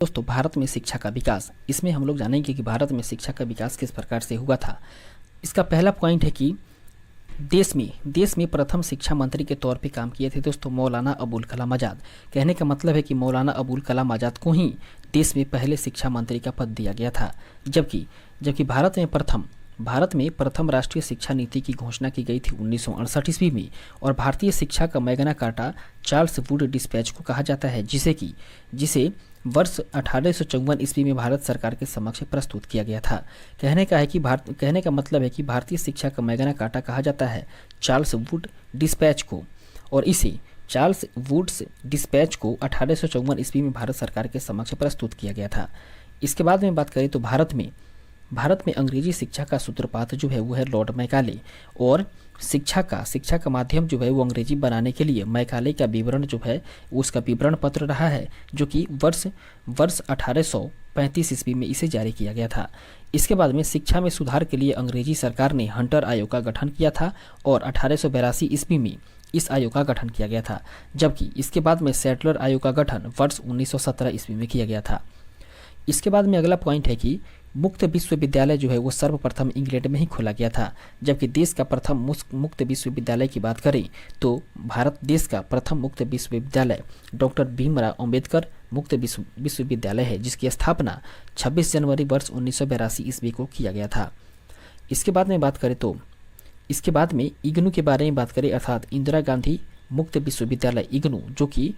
दोस्तों, भारत में शिक्षा का विकास, इसमें हम लोग जानेंगे कि भारत में शिक्षा का विकास किस प्रकार से हुआ था। इसका पहला पॉइंट है कि देश में प्रथम शिक्षा मंत्री के तौर पे काम किए थे दोस्तों मौलाना अबुल कलाम आज़ाद। कहने का मतलब है कि मौलाना अबुल कलाम आज़ाद को ही देश में पहले शिक्षा मंत्री का पद दिया गया था। जबकि जबकि भारत में प्रथम राष्ट्रीय शिक्षा नीति की घोषणा की गई थी 1968 ईस्वी में। और भारतीय शिक्षा का Magna carta Charles Wood dispatch को कहा जाता है, जिसे वर्ष 1854 ईस्वी में भारत सरकार के समक्ष प्रस्तुत किया गया था। कहने का मतलब है कि भारतीय शिक्षा का मैग्ना कार्टा कहा जाता है चार्ल्स वुड डिस्पैच को, और इसे चार्ल्स वुड्स डिस्पैच को 1854 ईस्वी में भारत सरकार के समक्ष प्रस्तुत किया गया था। इसके बाद में बात करें तो भारत में अंग्रेजी शिक्षा का सूत्रपात जो है वो है लॉर्ड मैकाले, और शिक्षा का माध्यम जो है वो अंग्रेजी बनाने के लिए मैकाले का विवरण जो है उसका विवरण पत्र रहा है, जो कि वर्ष 1835 ईस्वी में इसे जारी किया गया था। इसके बाद में शिक्षा में सुधार के लिए अंग्रेजी सरकार ने हंटर आयोग का गठन किया था और 1882 ईस्वी में इस आयोग का गठन किया गया था। जबकि इसके बाद में सेटलर आयोग का गठन वर्ष 1917 ईस्वी में किया गया था। इसके बाद में अगला पॉइंट है कि मुक्त विश्वविद्यालय जो है वो सर्वप्रथम इंग्लैंड में ही खोला गया था। जबकि देश का प्रथम मुक्त विश्वविद्यालय की बात करें तो भारत देश का प्रथम मुक्त विश्वविद्यालय डॉक्टर भीमराव अंबेडकर मुक्त विश्वविद्यालय है, जिसकी स्थापना 26 जनवरी वर्ष 1982 ईस्वी को किया गया था। इसके बाद में इग्नू के बारे में बात करें, अर्थात इंदिरा गांधी मुक्त विश्वविद्यालय इग्नू, जो कि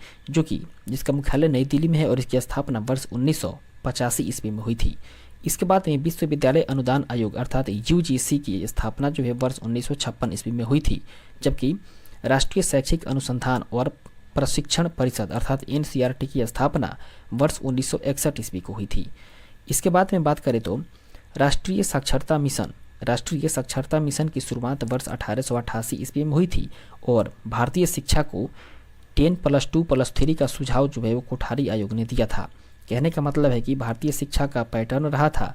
जिसका मुख्यालय नई दिल्ली में है और इसकी स्थापना वर्ष 1985 ईस्वी में हुई थी। इसके बाद में विश्वविद्यालय अनुदान आयोग अर्थात यूजीसी की स्थापना जो है वर्ष 1956 ईस्वी में हुई थी। जबकि राष्ट्रीय शैक्षिक अनुसंधान और प्रशिक्षण परिषद अर्थात एनसीईआरटी की स्थापना वर्ष 1961 ईस्वी को हुई थी। इसके बाद में बात करें तो राष्ट्रीय साक्षरता मिशन की शुरुआत वर्ष 1888 ईस्वी में हुई थी और भारतीय शिक्षा को 10+2+3 का सुझाव जो है वो कोठारी आयोग ने दिया था। कहने का मतलब है कि भारतीय शिक्षा का पैटर्न रहा था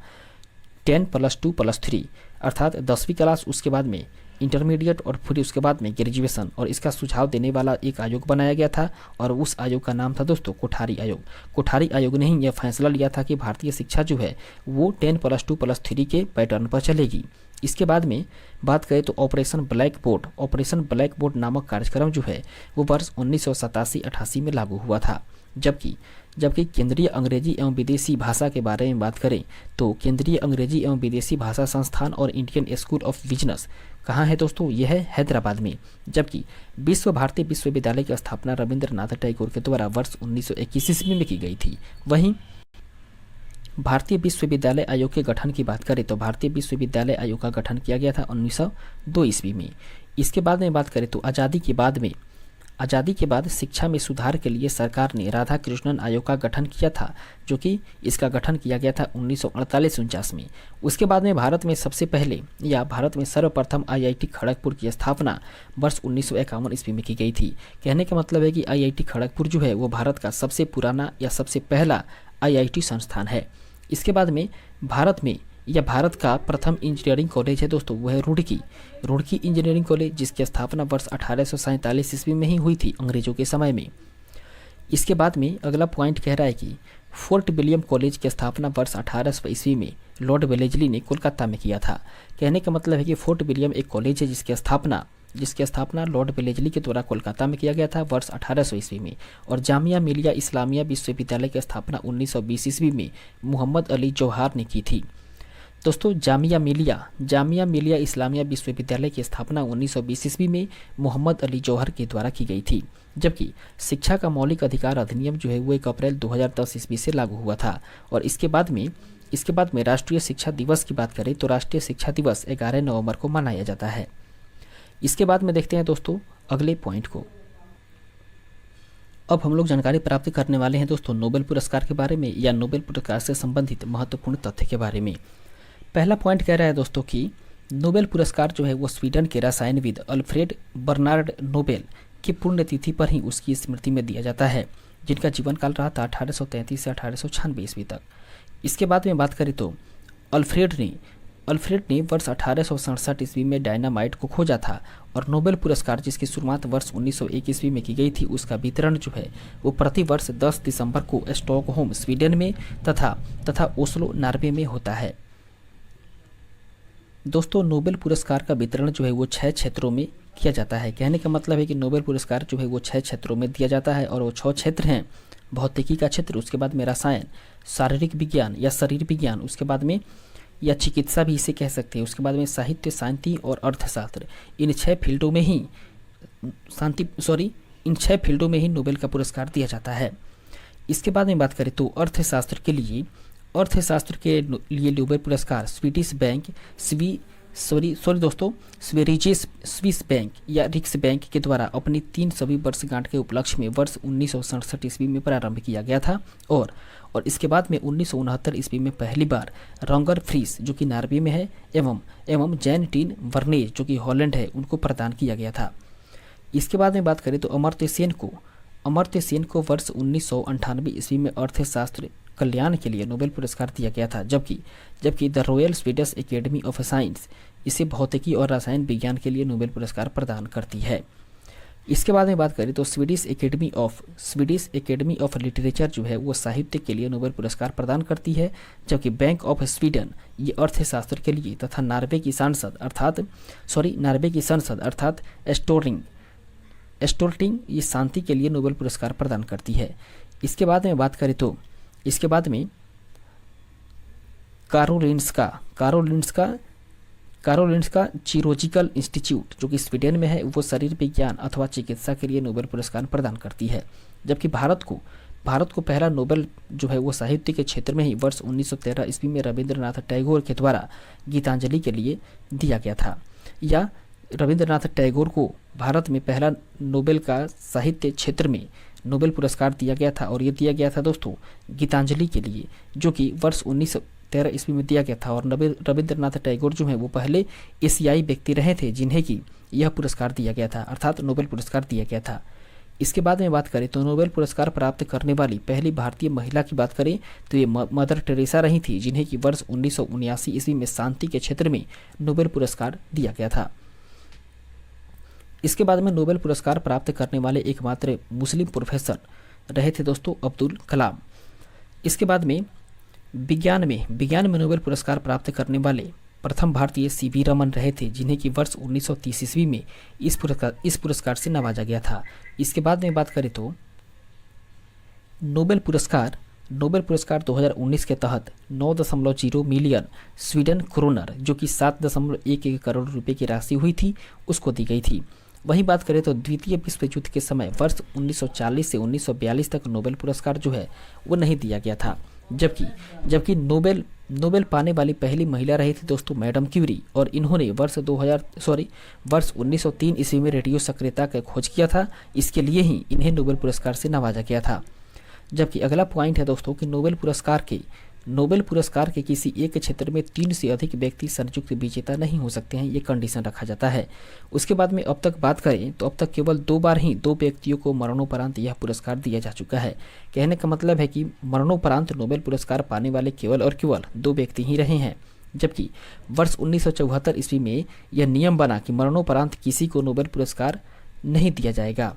10+2+3, अर्थात 10वीं क्लास, उसके बाद में इंटरमीडिएट और फिर उसके बाद में ग्रेजुएशन, और इसका सुझाव देने वाला एक आयोग बनाया गया था और उस आयोग का नाम था दोस्तों कोठारी आयोग। कोठारी आयोग ने ही यह फैसला लिया था कि भारतीय शिक्षा जो है वो 10+2+3 के पैटर्न पर चलेगी। इसके बाद में बात करें तो ऑपरेशन ब्लैक बोर्ड नामक कार्यक्रम जो है वो वर्ष 1987-88 में लागू हुआ था। जबकि केंद्रीय अंग्रेजी एवं विदेशी भाषा के बारे में बात करें तो केंद्रीय अंग्रेजी एवं विदेशी भाषा संस्थान और इंडियन स्कूल ऑफ बिजनेस कहाँ है दोस्तों, यह है हैदराबाद में। जबकि विश्व भारती विश्वविद्यालय की स्थापना रविंद्रनाथ टैगोर के द्वारा वर्ष 1921 ईस्वी में की गई थी। वहीं भारतीय विश्वविद्यालय आयोग के गठन की बात करें तो भारतीय विश्वविद्यालय आयोग का गठन किया गया था 1902 ईस्वी में। इसके बाद में बात करें तो आज़ादी के बाद शिक्षा में सुधार के लिए सरकार ने राधा कृष्णन आयोग का गठन किया था, जो कि इसका गठन किया गया था 1948-49 में। उसके बाद में भारत में सर्वप्रथम आईआईटी खड़गपुर की स्थापना वर्ष 1951 ईस्वी में की गई थी। कहने का मतलब है कि आईआईटी खड़गपुर जो है वो भारत का सबसे पुराना या सबसे पहला आईआईटी संस्थान है। इसके बाद में भारत का प्रथम इंजीनियरिंग कॉलेज है दोस्तों, वो है रुड़की इंजीनियरिंग कॉलेज, जिसकी स्थापना वर्ष 1847 ईस्वी में ही हुई थी अंग्रेजों के समय में। इसके बाद में अगला पॉइंट कह रहा है कि फोर्ट विलियम कॉलेज की स्थापना वर्ष 1800 ईस्वी में लॉर्ड वेलेजली ने कोलकाता में किया था। कहने का मतलब है कि फोर्ट विलियम एक कॉलेज है जिसकी स्थापना लॉर्ड वेलेजली के द्वारा कोलकाता में किया गया था वर्ष 1800 ईस्वी में। और जामिया मिलिया इस्लामिया विश्वविद्यालय की स्थापना 1920 ईस्वी में मोहम्मद अली जौहर ने की थी। दोस्तों, जामिया मिलिया इस्लामिया विश्वविद्यालय की स्थापना 1920 ईस्वी में मोहम्मद अली जौहर के द्वारा की गई थी। जबकि शिक्षा का मौलिक अधिकार अधिनियम जो है वो 1 अप्रैल 2010 ईस्वी से लागू हुआ था। और इसके बाद में राष्ट्रीय शिक्षा दिवस की बात करें तो राष्ट्रीय शिक्षा दिवस 11 नवंबर को मनाया जाता है। इसके बाद में देखते हैं दोस्तों अगले पॉइंट को। अब हम लोग जानकारी प्राप्त करने वाले हैं दोस्तों नोबेल पुरस्कार के बारे में या नोबेल पुरस्कार से संबंधित महत्वपूर्ण तथ्य के बारे में। पहला पॉइंट कह रहा है दोस्तों कि नोबेल पुरस्कार जो है वो स्वीडन के रसायनविद अल्फ्रेड बर्नार्ड नोबेल की पुण्यतिथि पर ही उसकी स्मृति में दिया जाता है, जिनका जीवन काल रहा था 1833 से 1896 ईस्वी तक। इसके बाद में बात करें तो अल्फ्रेड ने अल्फ्रेड ने वर्ष 1867 ईस्वी में डायनामाइट को खोजा था और नोबेल पुरस्कार जिसकी शुरुआत वर्ष 1901 ईस्वी में की गई थी उसका वितरण जो है वो प्रति वर्ष 10 दिसंबर को स्टॉकहोम स्वीडन में तथा ओस्लो नॉर्वे में होता है। दोस्तों नोबेल पुरस्कार का वितरण जो है वो 6 क्षेत्रों में किया जाता है। कहने का मतलब है कि नोबेल पुरस्कार जो है वो 6 क्षेत्रों में दिया जाता है और वो 6 क्षेत्र हैं। भौतिकी का क्षेत्र, उसके बाद में रसायन, शारीरिक विज्ञान या शरीर विज्ञान, उसके बाद में या चिकित्सा भी इसे कह सकते हैं, उसके बाद में साहित्य, शांति और अर्थशास्त्र। इन 6 फील्डों में ही नोबेल का पुरस्कार दिया जाता है। इसके बाद में बात करें तो अर्थशास्त्र के लिए नोबेल पुरस्कार स्वीडिश बैंक स्विस बैंक या रिक्स बैंक के द्वारा अपनी 3 सभी वर्षगांठ के उपलक्ष्य में वर्ष 1967 ईस्वी में प्रारंभ किया गया था और इसके बाद में 1969 ईस्वी में पहली बार रॉन्गर फ्रीस जो कि नॉर्वे में है एवं जैन टीन वर्नेज जो कि हॉलैंड है उनको प्रदान किया गया था। इसके बाद में बात करें तो अमर्त्य सेन को वर्ष 1998 ईस्वी में अर्थशास्त्र कल्याण के लिए नोबेल पुरस्कार दिया गया था, जबकि the royal Swedish academy of science इसे भौतिकी और रसायन विज्ञान के लिए नोबेल पुरस्कार प्रदान करती है। इसके बाद में बात करें तो स्वीडिश एकेडमी ऑफ लिटरेचर जो है वो साहित्य के लिए नोबेल पुरस्कार प्रदान करती है, जबकि बैंक ऑफ स्वीडन ये अर्थशास्त्र के लिए तथा नॉर्वे की संसद अर्थात स्टोर्टिंग ये शांति के लिए नोबेल पुरस्कार प्रदान करती है। इसके बाद में बात करें तो कारोलिन्स्का चिरोजिकल इंस्टीट्यूट जो कि स्वीडन में है वो शरीर विज्ञान अथवा चिकित्सा के लिए नोबेल पुरस्कार प्रदान करती है, जबकि भारत को पहला नोबेल जो है वो साहित्य के क्षेत्र में ही वर्ष 1913 ईस्वी में रविंद्रनाथ टैगोर के द्वारा गीतांजलि के लिए दिया गया था। या रविंद्रनाथ टैगोर को भारत में पहला नोबेल का साहित्य क्षेत्र में नोबेल पुरस्कार दिया गया था और ये दिया गया था दोस्तों गीतांजलि के लिए, जो कि वर्ष 1913 ईस्वी में दिया गया था। और रविंद्रनाथ टैगोर जो है वो पहले एशियाई व्यक्ति रहे थे जिन्हें कि यह पुरस्कार दिया गया था, अर्थात नोबेल पुरस्कार दिया गया था। इसके बाद में बात करें तो नोबेल पुरस्कार प्राप्त करने वाली पहली भारतीय महिला की बात करें तो ये मदर टेरेसा रही थी, जिन्हें कि वर्ष 1979 ईस्वी में शांति के क्षेत्र में नोबेल पुरस्कार दिया गया था। इसके बाद में नोबेल पुरस्कार प्राप्त करने वाले एकमात्र मुस्लिम प्रोफेसर रहे थे दोस्तों अब्दुल कलाम। इसके बाद में विज्ञान में नोबेल पुरस्कार प्राप्त करने वाले प्रथम भारतीय सीवी रमन रहे थे, जिन्हें कि वर्ष 1930 ईस्वी में इस पुरस्कार से नवाजा गया था। इसके बाद में बात करें तो नोबेल पुरस्कार 2019 के तहत 9.0 मिलियन स्वीडन क्रोनर जो कि 7.11 करोड़ रुपए की राशि हुई थी उसको दी गई थी। वहीं बात करें तो द्वितीय विश्व युद्ध के समय वर्ष 1940 से 1942 तक नोबेल पुरस्कार जो है वो नहीं दिया गया था, जबकि नोबेल पाने वाली पहली महिला रही थी दोस्तों मैडम क्यूरी, और इन्होंने वर्ष 1903 ईस्वी में रेडियो सक्रियता का खोज किया था। इसके लिए ही इन्हें नोबेल पुरस्कार से नवाजा गया था। जबकि अगला पॉइंट है दोस्तों कि नोबेल पुरस्कार के किसी एक क्षेत्र में 3 से अधिक व्यक्ति संयुक्त विजेता नहीं हो सकते हैं, ये कंडीशन रखा जाता है। उसके बाद में अब तक बात करें तो अब तक केवल 2 बार ही 2 व्यक्तियों को मरणोपरांत यह पुरस्कार दिया जा चुका है। कहने का मतलब है कि मरणोपरांत नोबेल पुरस्कार पाने वाले केवल 2 व्यक्ति ही रहे हैं, जबकि वर्ष 1974 ईस्वी में यह नियम बना कि मरणोपरांत किसी को नोबेल पुरस्कार नहीं दिया जाएगा।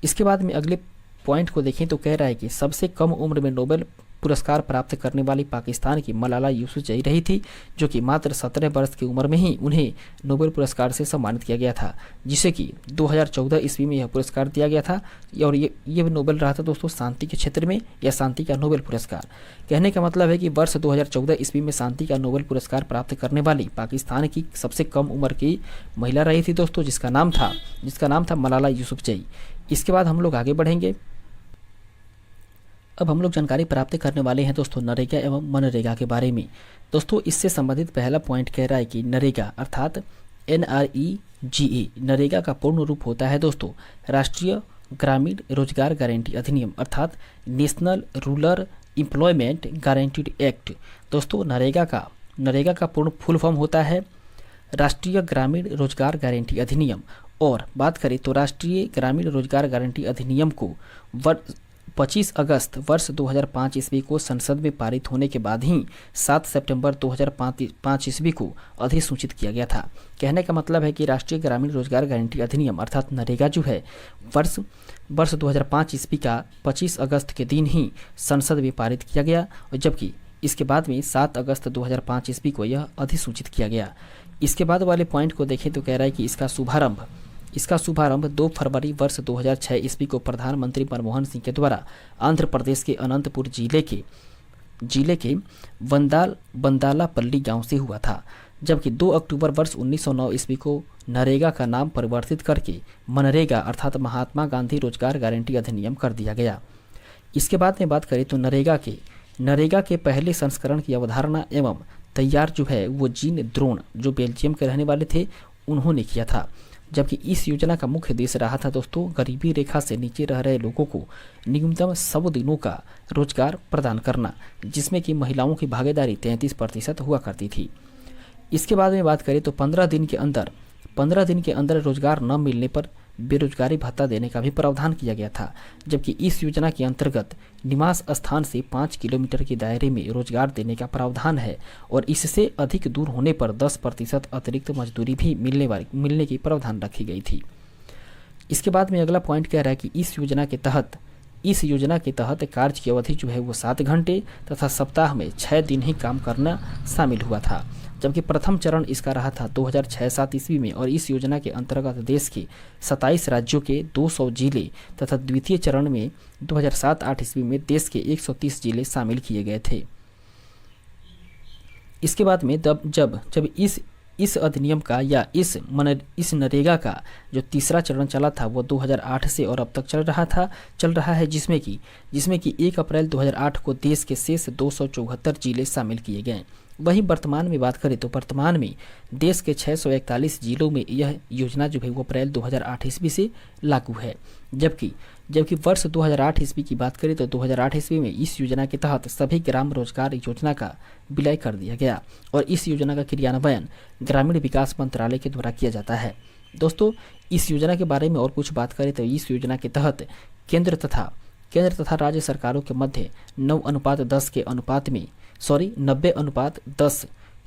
इसके बाद में अगले पॉइंट को देखें तो कह रहा है कि सबसे कम उम्र में नोबेल पुरस्कार प्राप्त करने वाली पाकिस्तान की मलाला यूसुफजई रही थी, जो कि मात्र 17 वर्ष की उम्र में ही उन्हें नोबेल पुरस्कार से सम्मानित किया गया था, जिसे कि 2014 ईस्वी में यह पुरस्कार दिया गया था। और ये नोबेल रहा था दोस्तों शांति के क्षेत्र में या शांति का नोबेल पुरस्कार। कहने का मतलब है कि वर्ष 2014 ईस्वी में शांति का नोबेल पुरस्कार प्राप्त करने वाली पाकिस्तान की सबसे कम उम्र की महिला रही थी दोस्तों, जिसका नाम था मलाला यूसुफजई। इसके बाद हम लोग आगे बढ़ेंगे। अब हम लोग जानकारी प्राप्त करने वाले हैं दोस्तों नरेगा एवं मनरेगा के बारे में। दोस्तों इससे संबंधित पहला पॉइंट कह रहा है कि नरेगा अर्थात NREGA नरेगा का पूर्ण रूप होता है दोस्तों राष्ट्रीय ग्रामीण रोजगार गारंटी अधिनियम अर्थात national rural employment guaranteed act. दोस्तों नरेगा का पूर्ण फुल फॉर्म होता है राष्ट्रीय ग्रामीण रोजगार गारंटी अधिनियम। और बात करें तो राष्ट्रीय ग्रामीण रोजगार गारंटी अधिनियम को 25 अगस्त वर्ष 2005 ईस्वी को संसद में पारित होने के बाद ही 7 सितंबर 2005 ईस्वी को अधिसूचित किया गया था। कहने का मतलब है कि राष्ट्रीय ग्रामीण रोजगार गारंटी अधिनियम अर्थात नरेगा जो है वर्ष 2005 ईस्वी का 25 अगस्त के दिन ही संसद में पारित किया गया, और जबकि इसके बाद में 7 अगस्त 2005 ईस्वी को यह अधिसूचित किया गया। इसके बाद वाले पॉइंट को देखें तो कह रहा है कि इसका शुभारंभ 2 फरवरी वर्ष 2006 ईस्वी को प्रधानमंत्री मनमोहन सिंह के द्वारा आंध्र प्रदेश के अनंतपुर जिले के बंदालापल्ली गांव से हुआ था, जबकि 2 अक्टूबर वर्ष 1909 ईस्वी को नरेगा का नाम परिवर्तित करके मनरेगा अर्थात महात्मा गांधी रोजगार गारंटी अधिनियम कर दिया गया। इसके बाद में बात करें तो नरेगा के पहले संस्करण की अवधारणा एवं तैयार जो है वो जीन द्रोण जो बेल्जियम के रहने वाले थे उन्होंने किया था, जबकि इस योजना का मुख्य उद्देश्य रहा था दोस्तों गरीबी रेखा से नीचे रह रहे लोगों को न्यूनतम 100 दिनों का रोजगार प्रदान करना, जिसमें कि महिलाओं की भागीदारी 33% हुआ करती थी। इसके बाद में बात करें तो 15 दिन के अंदर रोजगार न मिलने पर बेरोजगारी भत्ता देने का भी प्रावधान किया गया था, जबकि इस योजना के अंतर्गत निवास स्थान से 5 किलोमीटर के दायरे में रोजगार देने का प्रावधान है, और इससे अधिक दूर होने पर 10% अतिरिक्त मजदूरी भी मिलने की प्रावधान रखी गई थी। इसके बाद में अगला पॉइंट कह रहा है कि इस योजना के तहत कार्य की अवधि जो है वो 7 घंटे तथा सप्ताह में 6 दिन ही काम करना शामिल हुआ था, जबकि प्रथम चरण इसका रहा था 2006-07 ईस्वी में, और इस योजना के अंतर्गत देश के 27 राज्यों के 200 जिले तथा द्वितीय चरण में 2007-08 ईस्वी में देश के 130 जिले शामिल किए गए थे। इसके बाद में जब इस अधिनियम का या इस नरेगा का जो तीसरा चरण चला था वो 2008 से और अब तक चल रहा है, जिसमें कि 1 अप्रैल 2008 को देश के शेष 274 जिले शामिल किए गए। वहीं वर्तमान में बात करें तो वर्तमान में देश के 641 जिलों में यह योजना जो है वो अप्रैल 2008 ईस्वी से लागू है, जबकि वर्ष 2008 ईस्वी की बात करें तो 2008 ईस्वी में इस योजना के तहत सभी ग्राम रोजगार योजना का विलय कर दिया गया, और इस योजना का क्रियान्वयन ग्रामीण विकास मंत्रालय के द्वारा किया जाता है। दोस्तों, इस योजना के बारे में और कुछ बात करें तो इस योजना के तहत केंद्र तथा राज्य सरकारों के मध्य 90:10 के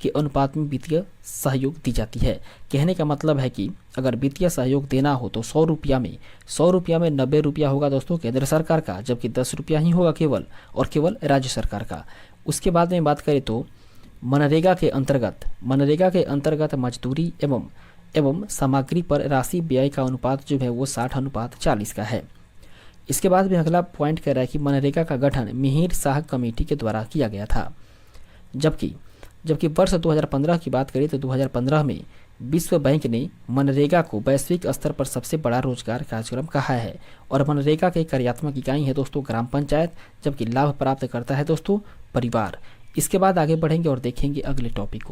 अनुपात में वित्तीय सहयोग दी जाती है। कहने का मतलब है कि अगर वित्तीय सहयोग देना हो तो 100 रुपया में 90 रुपया होगा दोस्तों केंद्र सरकार का, जबकि 10 रुपया ही होगा केवल राज्य सरकार का। उसके बाद में बात करें तो मनरेगा के अंतर्गत मजदूरी एवं सामग्री पर राशि व्यय का अनुपात जो है वो 60:40 का है। इसके बाद में अगला पॉइंट कह रहा है कि मनरेगा का गठन मिहिर शाह कमेटी के द्वारा किया गया था, जबकि वर्ष 2015 की बात करें तो 2015 में विश्व बैंक ने मनरेगा को वैश्विक स्तर पर सबसे बड़ा रोजगार कार्यक्रम कहा है, और मनरेगा की कार्यात्मक इकाई है दोस्तों ग्राम पंचायत, जबकि लाभ प्राप्त करता है दोस्तों परिवार। इसके बाद आगे बढ़ेंगे और देखेंगे अगले टॉपिक को।